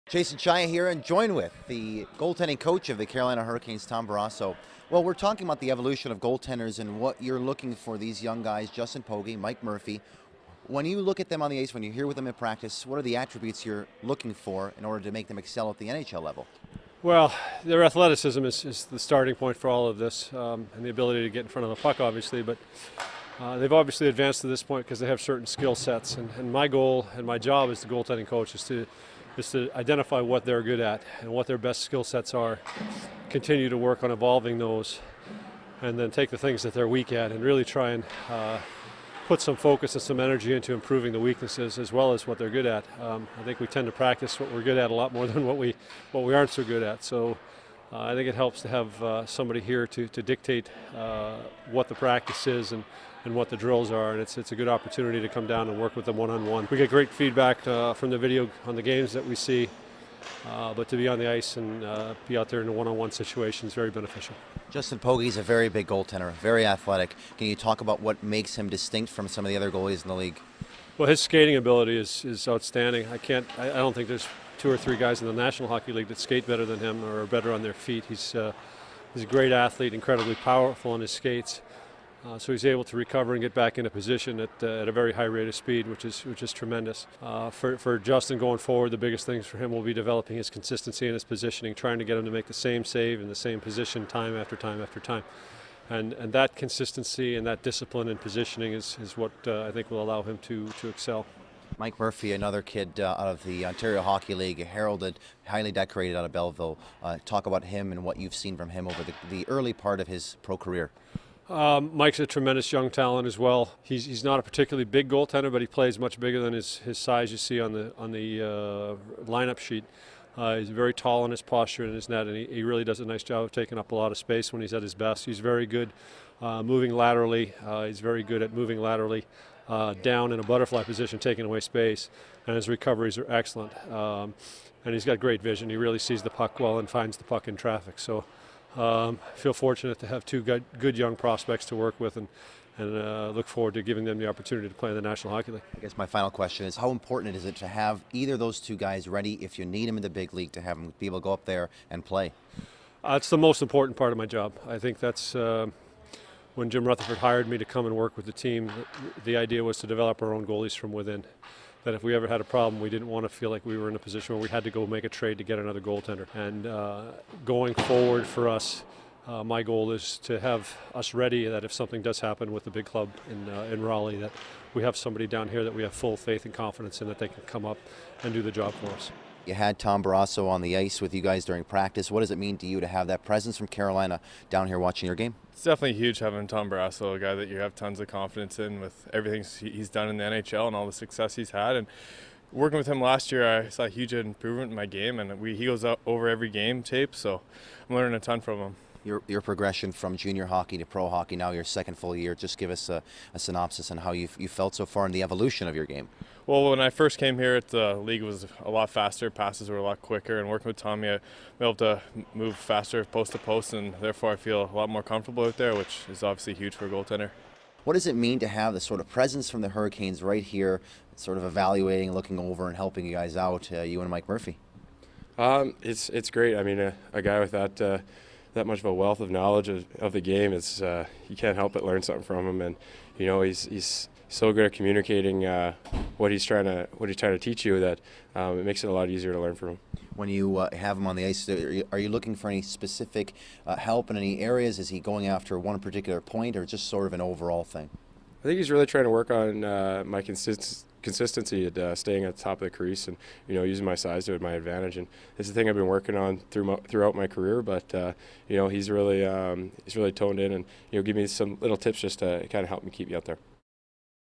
Jason Chaya here, and joined with the goaltending coach of the Carolina Hurricanes, Tom Barrasso. Well, we're talking about the evolution of goaltenders and what you're looking for these young guys, Justin Pogge, Mike Murphy. When you look at them on the ice, when you're here with them in practice, what are the attributes you're looking for in order to make them excel at the NHL level? Well, their athleticism is the starting point for all of this, and the ability to get in front of the puck, obviously. But they've obviously advanced to this point because they have certain skill sets. And my goal and my job as the goaltending coach is to identify what they're good at and what their best skill sets are, continue to work on evolving those, and then take the things that they're weak at and really try and put some focus and some energy into improving the weaknesses as well as what they're good at. I think we tend to practice what we're good at a lot more than what we aren't so good at. So I think it helps to have somebody here to dictate what the practice is and what the drills are, and it's a good opportunity to come down and work with them one-on-one. We get great feedback from the video on the games that we see, but to be on the ice and be out there in a one-on-one situation is very beneficial. Justin Pogge is a very big goaltender, very athletic. Can you talk about what makes him distinct from some of the other goalies in the league? Well, his skating ability is outstanding. I don't think there's two or three guys in the National Hockey League that skate better than him or are better on their feet. He's a great athlete, incredibly powerful on his skates. So he's able to recover and get back into position at a very high rate of speed, which is tremendous. For Justin going forward, the biggest things for him will be developing his consistency and his positioning, trying to get him to make the same save in the same position time after time after time. And that consistency and that discipline and positioning is what I think will allow him to excel. Mike Murphy, another kid out of the Ontario Hockey League, heralded, highly decorated out of Belleville. Talk about him and what you've seen from him over the early part of his pro career. Mike's a tremendous young talent as well. He's not a particularly big goaltender, but he plays much bigger than his size you see on the lineup sheet. He's very tall in his posture and his net, and he really does a nice job of taking up a lot of space when he's at his best. He's very good moving laterally. He's very good at moving laterally down in a butterfly position, taking away space, and his recoveries are excellent. And he's got great vision. He really sees the puck well and finds the puck in traffic. So I feel fortunate to have two good young prospects to work with, and look forward to giving them the opportunity to play in the National Hockey League. I guess my final question is, how important is it to have either of those two guys ready if you need them in the big league, to have them be able to go up there and play? It's the most important part of my job. I think that's when Jim Rutherford hired me to come and work with the team, the idea was to develop our own goalies from within. That if we ever had a problem, we didn't want to feel like we were in a position where we had to go make a trade to get another goaltender. And going forward for us, my goal is to have us ready, that if something does happen with the big club in Raleigh, that we have somebody down here that we have full faith and confidence in, that they can come up and do the job for us. You had Tom Barrasso on the ice with you guys during practice. What does it mean to you to have that presence from Carolina down here watching your game? It's definitely huge having Tom Barrasso, a guy that you have tons of confidence in with everything he's done in the NHL and all the success he's had. And working with him last year, I saw a huge improvement in my game, and he goes over every game tape, so I'm learning a ton from him. Your progression from junior hockey to pro hockey, now your second full year, just give us a synopsis on how you felt so far in the evolution of your game. Well, when I first came here, the league was a lot faster, passes were a lot quicker, and working with Tommy, I've been able to move faster post to post, and therefore I feel a lot more comfortable out there, which is obviously huge for a goaltender. What does it mean to have the sort of presence from the Hurricanes right here, sort of evaluating, looking over, and helping you guys out, you and Mike Murphy? It's great. I mean, a guy with that much of a wealth of knowledge of the game, it's you can't help but learn something from him. And he's so good at communicating what he's trying to teach you that it makes it a lot easier to learn from him. When you have him on the ice, are you looking for any specific help in any areas? Is he going after one particular point, or just sort of an overall thing? I think he's really trying to work on my consistency at staying at the top of the crease, and using my size to my advantage. And it's the thing I've been working on throughout my career. But he's really toned in, and give me some little tips just to kind of help me keep me out there.